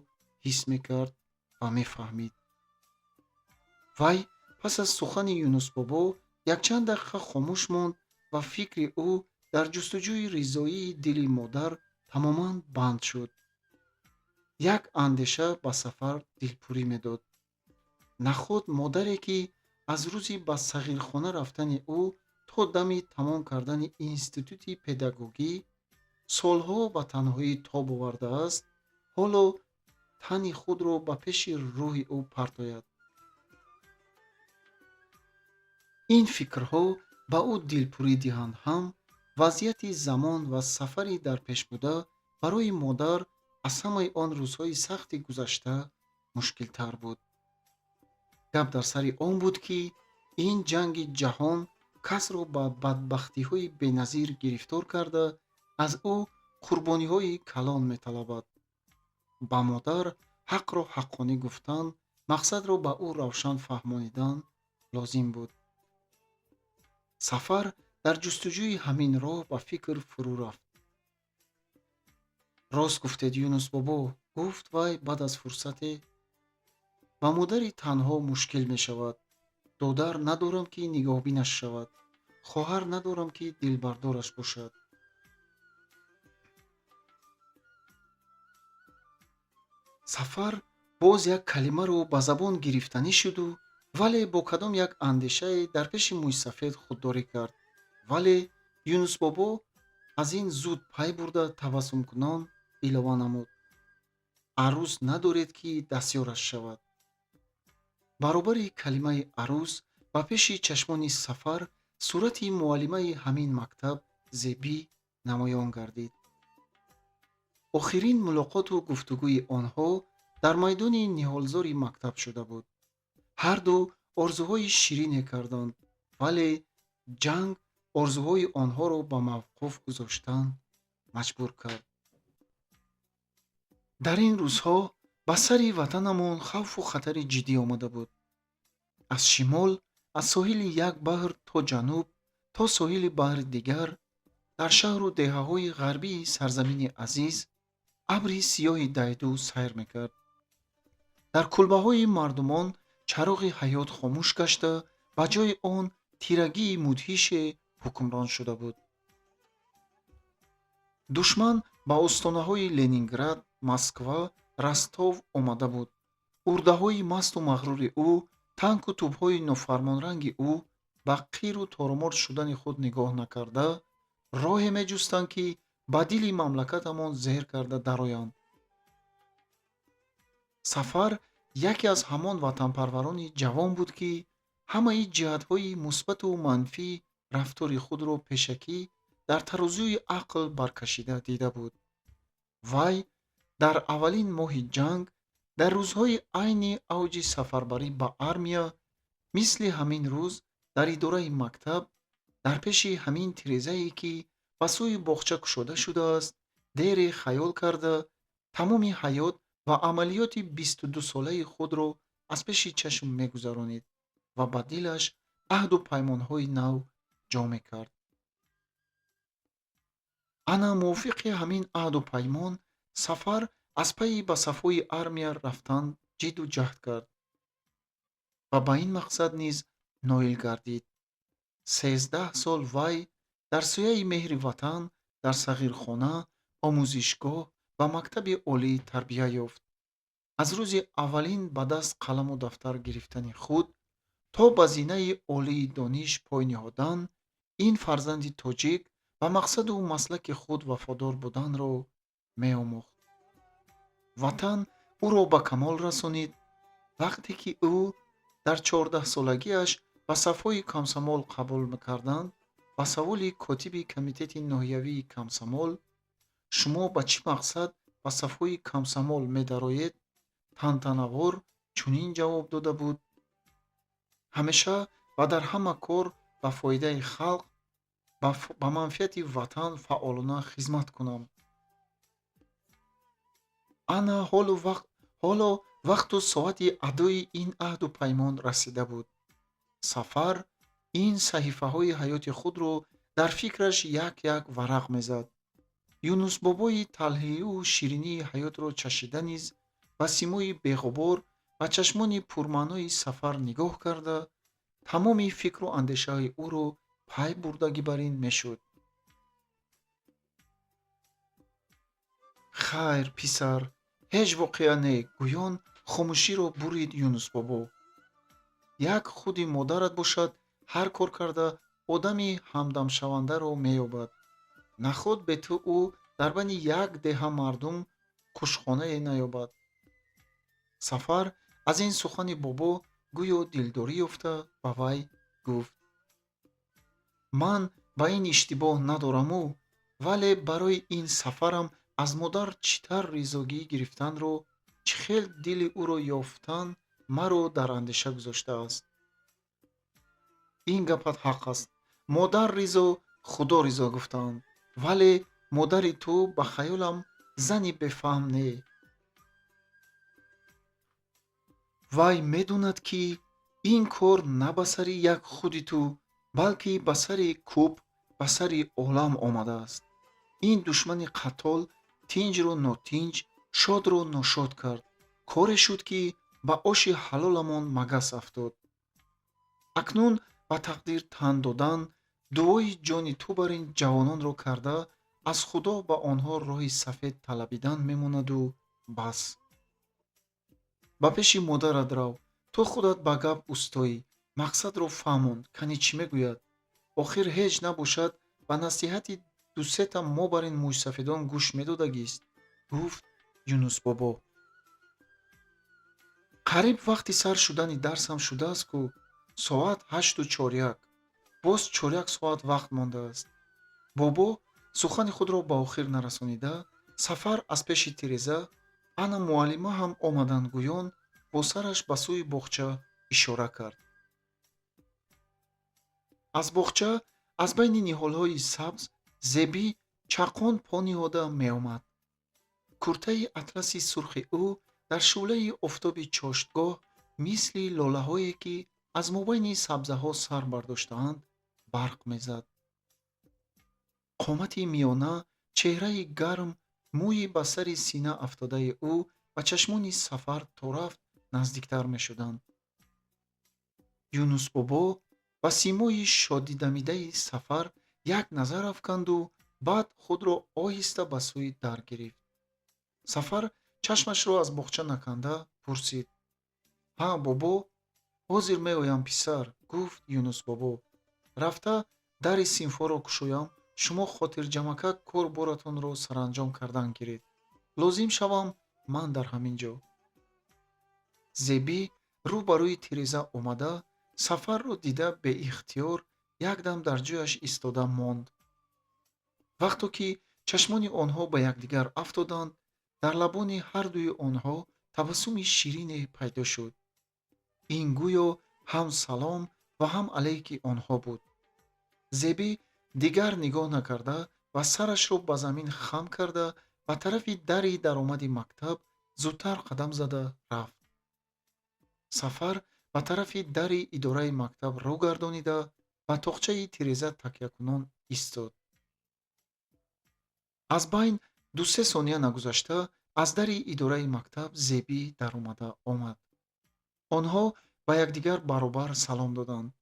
ҳис мекард ва мефаҳмид. вай пас аз сухани Юнусбобо якчанд дақиқа хомӯш монд ва фикри ӯ дар ҷустуҷӯи ризоии дили модар тамоман банд шуд. як андеша ба Сафар дилпурӣ медод. нахот модаре, ки аз рӯзи ба сағирхона рафтани ӯ то дами тамом кардани институти педагогӣ солҳо ба танҳоӣ тоб овардааст, ҳоло тани худро ба пеши рӯҳи ӯ партояд. ин фикрҳо ба ӯ дилпурӣ диҳанд ҳам вазъияти замон ва сафари дар пешбуда барои модар аз ҳамаи он рӯзҳои сахти гузашта мушкилтар буд. гап дар сари он буд, ки ин ҷанги ҷаҳон касро ба бадбахтиҳои беназир гирифтор карда, аз ӯ қурбониҳои калон металабад. ба модар ҳақро ҳаққонӣ гуфтан, мақсадро ба ӯ равшан фаҳмонидан лозим буд. Сафар дар ҷустуҷӯи ҳамин роҳ ба фикр фурӯ рафт. рост гуфтед, Юнусбобо, гуфт вай баъд аз фурсате. ба модари танҳо мушкил мешавад. додар надорам, ки нигоҳбинаш шавад. хоҳар надорам, ки дилбардораш бошад. Сафар боз як калимаро ба забон гирифтанӣ шуду, вале бо кадом як андешае дар пеши мӯйсафед худдорӣ кард. вале Юнусбобо аз ин зуд пай бурда табассумкунон илова намуд. арӯз надоред, ки дастёраш шавад. баробари калимаи арӯз ба пеши чашмони Сафар сурати муаллимаи ҳамин мактаб Зебӣ намоён гардид. охирин мулоқоту гуфтугӯи онҳо дар майдони ниҳолзори мактаб шуда буд. ҳарду орзуҳои ширине карданд, вале ҷанг орзуҳои онҳоро ба мавқуф гузоштан маҷбур кард. дар ин рӯзҳо ба сари ватанамон хавфу хатари ҷиддӣ омада буд. аз шимол, аз соҳили як баҳр то ҷануб, то соҳили баҳри дигар, дар шаҳру деҳаҳои ғарбии сарзамини азиз, абри сиёҳи дайду сайр мекард. дар кулбаҳои мардумон чароғи ҳаёт хомӯш гашта, ба ҷои он тирагии мудҳише ҳукмрон шуда буд. душман ба остонаҳои Ленинград, Москва, Ростов омада буд. урдаҳои масту мағрури ӯ, танку тӯбҳои нофармонранги ӯ ба қиру торумор шудани худ нигоҳ накарда, роҳе меҷустанд, ки ба дили мамлакатамон зеҳр карда дароянд. Сафар яке аз ҳамон ватанпарварони ҷавон буд, ки ҳамаи ҷиҳатҳои мусбату манфии рафтори худро пешакӣ дар тарозуи ақл баркашида дида буд. вай дар аввалин моҳи ҷанг, дар рӯзҳои айни авҷи сафарбарӣ ба армия, мисли ҳамин рӯз дар идораи мактаб, дар пеши ҳамин тирезае, ки ба сӯи боғча кушода шудааст, дере хаёл карда, тамоми ҳаёт ва амалиёти 22-солаи худро аз пеши чашм мегузаронид ва ба дилаш аҳду паймонҳои нав ҷо мекард. ана мувофиқи ҳамин аҳду паймон, Сафар аз пайи ба сафҳои армия рафтан ҷидду ҷаҳд кард ва ба ин мақсад низ ноил гардид. 13 сол вай дар сояи меҳри ватан дар сағирхона, омӯзишгоҳ ва мактаби олӣ тарбия ёфт. аз рӯзи аввалин ба даст қаламу дафтар гирифтани худ то ба зинаи олии дониш пой ниҳодан, ин фарзанди тоҷик ба мақсаду маслаки худ вафодор буданро меомӯхт. ватан ӯро ба камол расонид. вақте ки ӯ дар 14-солагиаш ба сафҳои комсомол қабул карданд, ба саволи котиби комитети ноҳиявии комсомол, шумо ба чӣ мақсад ба сафҳои комсомол медароед, тантанавор чунин ҷавоб дода буд: ҳамеша ва дар ҳама кор ба фоидаи халқ, ба манфиати ватан фаъолона хизмат кунам. ана ҳоло вақту соати адои ин аҳду паймон расида буд. Сафар ин саҳифаҳои ҳаёти худро дар фикраш як варақ мезад. юнусбобои талҳию ширинии ҳаётро чашида низ ба симои беғубор ва чашмони пурмаънои Сафар нигоҳ карда, тамоми фикру андешаҳои ӯро пай бурдагӣ бар ин мешуд. хайр писар, ҳеҷ воқеа не, гӯён хомӯширо бурид Юнусбобо. як худи модарат бошад, ҳар кор карда одами ҳамдамшавандаро меёбад. наход бе ту ӯ дар байни як деҳа мардум кушхонае наёбад. Сафар аз ин сухани бобо гӯё дилдорӣ ёфта ба вай гуфт: ман ба ин иштибоҳ надораму, вале барои ин сафарам аз модар читар ризогӣ гирифтанро, чӣ хел дили ӯро ёфтан маро дар андеша гузоштааст. ин гапат ҳақ аст. модар ризо, худо ризо гуфтаанд, вале модари ту ба хаёлам зани бефаҳм не. вай медонад, ки ин кор на ба сари як худи ту, балки ба сари кӯб, ба сари олам омадааст. ин душмани қаттол тинҷро нотинҷ, шодро ношод кард. коре шуд, ки ба оши ҳалоламон магас афтод. акнун ба тақдир тан додан, дуои ҷони ту бар ин ҷавононро карда, аз худо ба онҳо роҳи сафед талабидан мемонаду бас. ба пеши модарат рав, ту худат ба гап устоӣ, мақсадро фаҳмон, кани чӣ мегӯяд. охир ҳеҷ набошад ба насиҳати дусета мо бар ин мӯҷсафедон гӯш медодагист, гуфт Юнусбобо. қариб вақти сар шудани дарсам шудааст ку соат 8:41. боз 4 соат вақт мондааст. бобо сухани худро ба охир нарасонида, Сафар аз пеши тиреза, ана муаллима ҳам омадан гӯён бо сараш ба сӯи боғча ишора кард. аз боғча, аз байни ниҳолҳои сабз, Зеби чақон по ниҳода меомад. куртаи атласи сурхи ӯ дар шӯълаи офтоби чоштгоҳ мисли лолаҳое, ки аз мобайни сабзаҳо сар бардоштаанд, барқ мезад. қомати миёна, чеҳраи гарм, мӯи ба сари сина афтодаи ӯ ба чашмони Сафар то рафт наздиктар мешуданд. Юнус бобо ба симои шодидамидаи Сафар як назар афканду баъд худро оҳиста ба сӯи дар гирифт. Сафар чашмашро аз боғча наканда пурсид: «Ҳа, бобо, ҳозир меоям, писар», — гуфт Юнус бобо. «Рафта дари синфҳоро кушоям, шумо хотирҷамака кор-боратонро саранҷом кардан гиред. Лозим шавам, ман дар ҳамин ҷо». Зеби рӯ ба рӯи тиреза омада, Сафарро дида беихтиёр якдам дар ҷояш истода монд. вақто ки чашмони онҳо ба якдигар афтоданд, дар лабони ҳардуи онҳо табассуми ширине пайдо шуд. ин гӯё ҳам салом ва ҳам алайки онҳо буд. Зеби дигар нигоҳ накарда ва сарашро ба замин хам карда, ба тарафи дари даромади мактаб зудтар қадам зада рафт. Сафар ба тарафи дари идораи мактаб рӯ гардонида, ба тоқчаи тиреза такякунон истод. аз байн 2-3 сония нагузашта, аз дари идораи мактаб Зеби даромада омад. онҳо ба якдигар баробар салом доданд.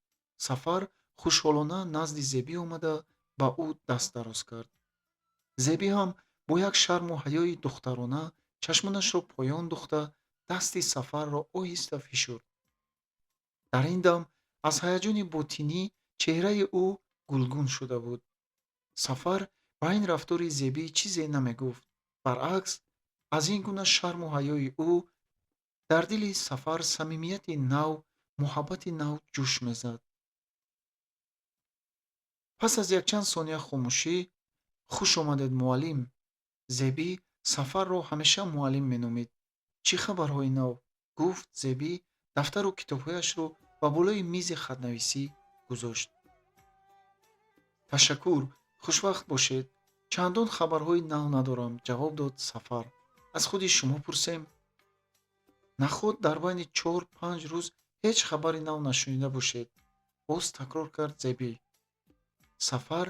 Сафар хушҳолона назди Зеби омада ба ӯ даст дароз кард. Зеби ҳам бо як шарму ҳаёи духтарона чашмонашро поён духта, дасти Сафарро оҳиста фишурд. дар ин дам аз ҳаяҷони ботинӣ чеҳраи ӯ гулгун шуда буд. Сафар ба ин рафтори Зеби чизе намегуфт. баръакс, аз ин гуна шарму ҳаёи ӯ дар дили Сафар самимияти нав, муҳаббати нав ҷӯш мезад. пас аз якчанд сония хомӯшӣ: «Хуш омадед, муаллим». Зеби Сафарро ҳамеша муаллим меномид. «Чӣ хабарҳои нав?» — гуфт Зеби дафтару китобҳояшро ба болои мизи хатнависӣ гузошт. «Ташаккур, хушвақт бошед. Чандон хабарҳои нав надорам», — ҷавоб дод Сафар. «Аз худи шумо пурсем?» «Наход дар байни 4-5 рӯз ҳеҷ хабари нав нашунида бошед», — боз такрор кард Зеби. Сафар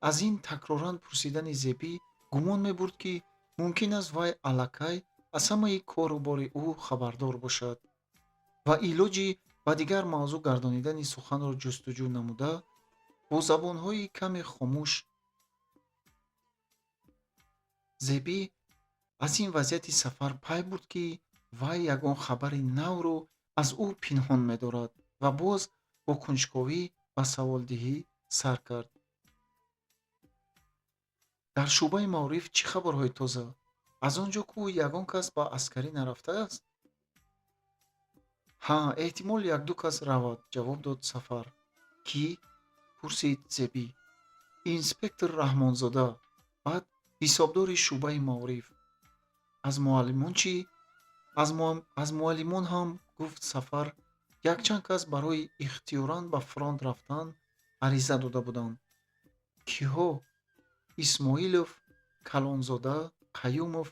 аз ин такроран пурсидани Зеби гумон мебурд, ки мумкин аст вай аллакай аз ҳамаи кору бори ӯ хабардор бошад ва илоҷи ба дигар мавзӯъ гардонидани суханро ҷустуҷӯ намуда, бо забонҳои каме хомӯш. Зеби аз ин вазъияти Сафар пай бурд, ки вай ягон хабари навро аз ӯ пинҳон медорад ва боз бо кунҷковӣ ба саволдиҳӣ сар кард. «Дар шуъбаи маориф чӣ хабарҳои тоза? Аз он ҷо, ку ягон кас ба аскарӣ нарафтааст?» «Ҳа, эҳтимол 1-2 кас равад», — ҷавоб дод Сафар. «Кӣ?» — пурсид Зеби. «Инспектор Раҳмонзода, баъд ҳисобдори шуъбаи маориф». «Аз муаллимон чӣ?» «Аз муаллимон ҳам», — гуфт Сафар, «якчанд кас барои ихтиёран ба фронт рафтан ариза дода буданд». «Киҳо?» «Исмоилов, Калонзода, Қаюмов,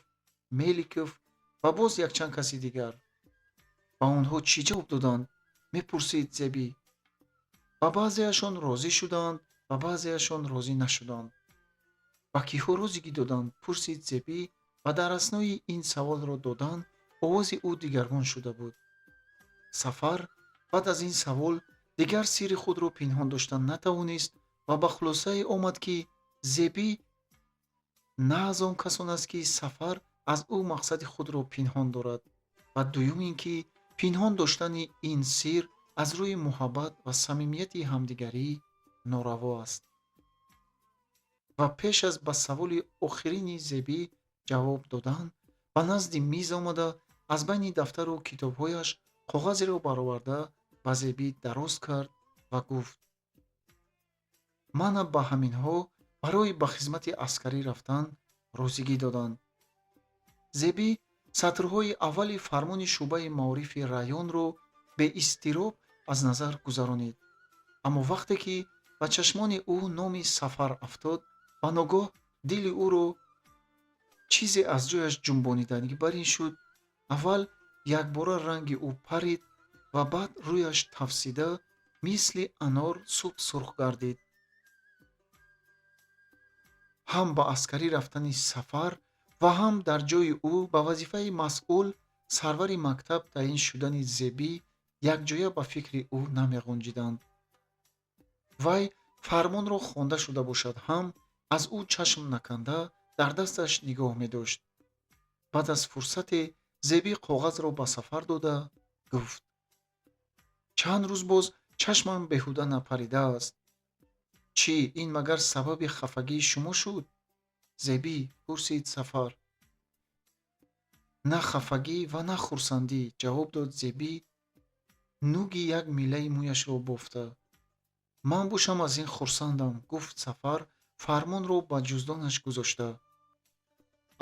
Меликов ва боз якчанд каси дигар». «Ба онҳо чӣ ҷавоб доданд?» — мепурсид Зеби. «Ба баъзеашон розӣ шуданд, ба баъзеашон розӣ нашуданд». «Ба киҳо розигӣ доданд?» — пурсид Зеби ва дар аснои ин саволро додан овози ӯ дигаргун шуда буд. Сафар баъд аз ин савол дигар сирри худро пинҳон доштан натавонист ва ба хулосае омад, ки Зеби на аз он касон аст, ки Сафар аз ӯ мақсади худро пинҳон дорад, ва дуюм ин ки пинҳон доштани ин сирр аз рӯи муҳаббат ва самимияти ҳамдигарӣ нораво аст. ва пеш аз ба саволи охирини Зеби ҷавоб додан, ба назди миз омада, аз байни дафтару китобҳояш коғазеро бароварда ба Зебӣ дароз кард ва гуфт: мана ба ҳаминҳо барои ба хизмати аскарӣ рафтан розигӣ доданд. Зебӣ сатрҳои аввали фармони шуъбаи маорифи районро беизтироб аз назар гузаронид. аммо вақте ки ба чашмони ӯ номи Сафар афтод, ба ногоҳ дили ӯро чизе аз ҷояш ҷунбониданӣ бар ин шуд. аввал якбора ранги ӯ парид ва баъд рӯяш тафсида мисли анор субҳ сурх гардид. ҳам ба аскарӣ рафтани Сафар ва ҳам дар ҷойи ӯ ба вазифаи масъул сарвари мактаб таъин шудани Зебӣ якҷоя ба фикри ӯ намеғунҷиданд. вай фармонро хонда шуда бошад ҳам аз ӯ чашм наканда дар дасташ нигоҳ медошт. баъд аз фурсате Зебӣ коғазро ба Сафар дода гуфт: чанд рӯз боз чашмам беҳуда напаридааст. чӣ, ин магар сабаби хафагии шумо шуд? Зебӣ пурсид Сафар. На хафагӣ ва на хурсандӣ, ҷавоб дод Зебӣ нуги як миллаи мӯяшро бофта. ман бошам аз ин хурсандам, гуфт Сафар фармонро ба ҷуздонаш гузошта.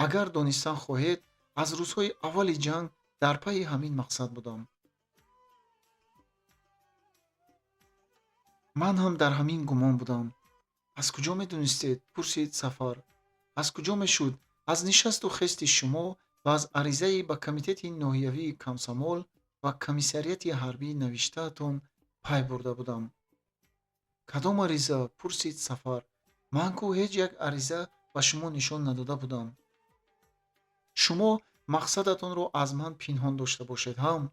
агар донистан хоҳед, аз рӯзҳои аввали ҷанг дар пайи ҳамин мақсад будам. ман ҳам дар ҳамин гумон будам. аз куҷо медонистед? Пурсид Сафар. аз куҷо мешуд? аз нишасту хести шумо ва аз аризаи ба комитети ноҳиявии Комсомол ва комиссарияти ҳарбӣ навиштаатон пай бурда будам. кадом ариза? Пурсид Сафар. ман ку ҳеҷ як ариза ба шумо нишон надода будам. шумо мақсадатонро аз ман пинҳон дошта бошед ҳам.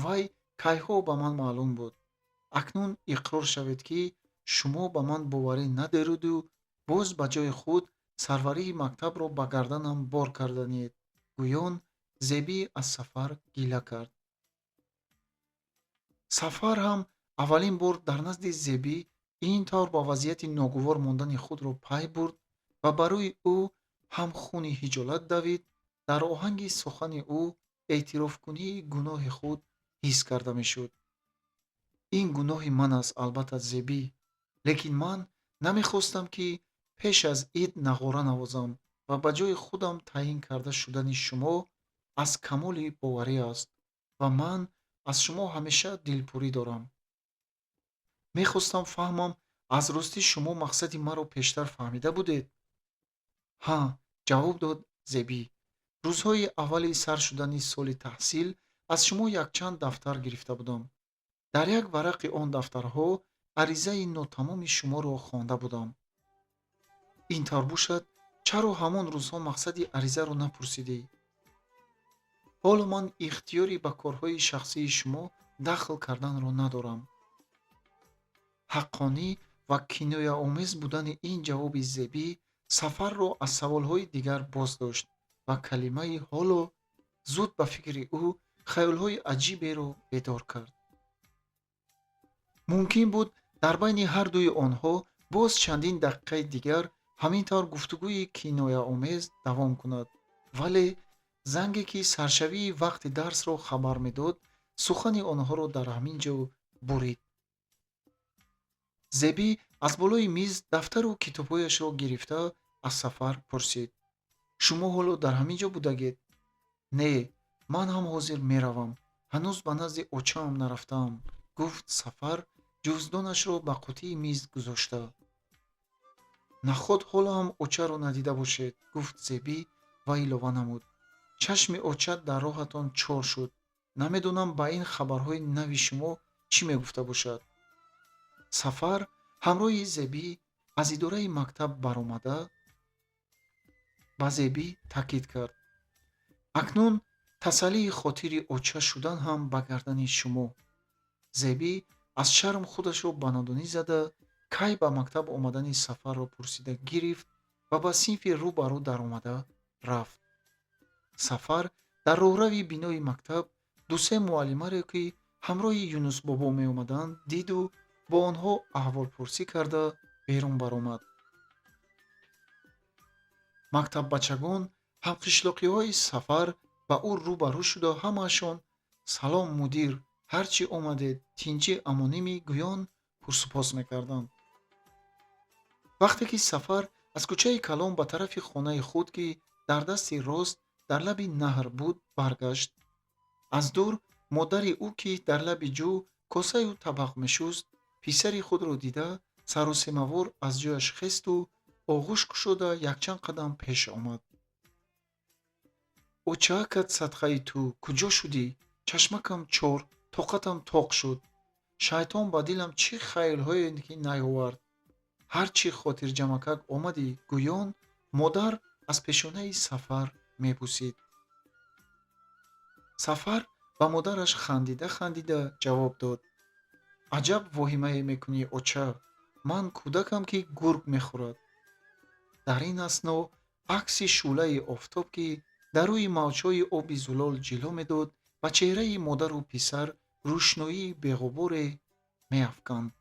вай кайҳо ба ман маълум буд. акнун иқрор шавед ки шумо ба ман боварӣ надориду боз ба ҷои худ сарварии мактабро ба гарданам бор карданед. гӯён Зебӣ аз Сафар гила кард. Сафар ҳам аввалин бор дар назди Зебӣ ин тавр ба вазъияти ногувор мондани худро пай бурд ва ба рӯи ӯ ҳам хуни ҳиҷолат давид. дар оҳанги сухани ӯ эътирофкунии гуноҳи худ ҳис карда мешуд. ин гуноҳи ман аст, албатта Зебӣ, лекин ман намехостам ки пеш аз ид нағора навозам ва ба ҷои худам таъин карда шудани шумо аз камоли боварӣ аст ва ман аз шумо ҳамеша дилпурӣ дорам. мехостам фаҳмам, аз ростӣ шумо мақсади маро пештар фаҳмида будед? ҳа, ҷавоб дод Зебӣ. рӯзҳои аввали сар шудани соли таҳсил аз шумо якчанд дафтар гирифта будам. дар як варақи он дафтарҳо аризаи нотамоми шуморо хонда будам. ин тавр бошад, чаро ҳамон рӯзҳо мақсади аризаро напурсидӣ? ҳоло ман ихтиёри ба корҳои шахсии шумо дахл карданро надорам. ҳаққонӣ ва кинояомез будани ин ҷавоби Зебӣ Сафарро аз саволҳои дигар боздошт ва калимаи ҳоло зуд ба фикри ӯ хаёлҳои аҷиберо бедор кард. мумкин буд дар байни ҳар дуи онҳо боз чандин дақиқаи дигар ҳамин тавр гуфтугӯи кинояомез давом кунад, вале занге ки саршавии вақти дарсро хабар медод, сухани онҳоро дар ҳамин ҷо бурид. Зебӣ аз болои миз дафтару китобҳояшро гирифта аз Сафар пурсид: шумо ҳоло дар ҳамин ҷо будагед? Не, ман ҳам ҳозир меравам. ҳанӯз ба назди очаам нарафтаам, гуфт Сафар ҷувздонашро ба қутии миз гузошта. наход ҳоло ҳам очаро надида бошед, гуфт Зебӣ ва илова намуд: чашми оча дар роҳатон чор шуд. намедонам ба ин хабарҳои нави шумо чӣ мегуфта бошад. Сафар ҳамроҳи Зебӣ аз идораи мактаб баромада ба Зебӣ таъкид кард: акнун тасаллии хотири оча шудан ҳам ба гардани шумо. Зебӣ аз шарм худашро ба нодонӣ зада, кай ба мактаб омадани Сафарро пурсида гирифт ва ба синфи рӯ ба рӯ даромада рафт. Сафар дар роҳрави бинои мактаб дусе муаллимаро ки ҳамроҳи Юнусбобо меомаданд диду бо онҳо аҳволпурсӣ карда берун баромад. мактаббачагон ҳамқишлоқиҳои Сафар ба ӯ рӯ ба рӯ шуда ҳамаашон салом мудир, ҳарчӣ омадед, тинчӣ амоними гӯён пурсупос мекарданд. вақте ки Сафар аз кӯчаи калон ба тарафи хонаи худ, ки дар дасти рост дар лаби наҳр буд, баргашт, аз дур модари ӯ, ки дар лаби ҷӯ косаю табақ мешуст, писари худро дида саросемавор аз ҷояш хесту оғӯш кушода якчанд қадам пеш омад. «Очаакат садқаи ту, куҷо шудӣ? Чашмакам чор, тоқатам тоқ шуд. Шайтон ба дилам чӣ хаёлҳое ки наёвард. ҳар чӣ хотирҷамакак омадӣ?» Гӯён модар аз пешонаи Сафар мебусид. Сафар ба модараш хандида хандида ҷавоб дод: «Аҷаб воҳимае мекунӣ, оча. Ман кӯдакам, ки гург мехӯрад». дар ин асно акси шӯълаи офтоб, ки дар рӯи мавҷҳои оби зулол ҷило медод, ба чеҳраи модару писар рӯшноии беғуборе меафканд.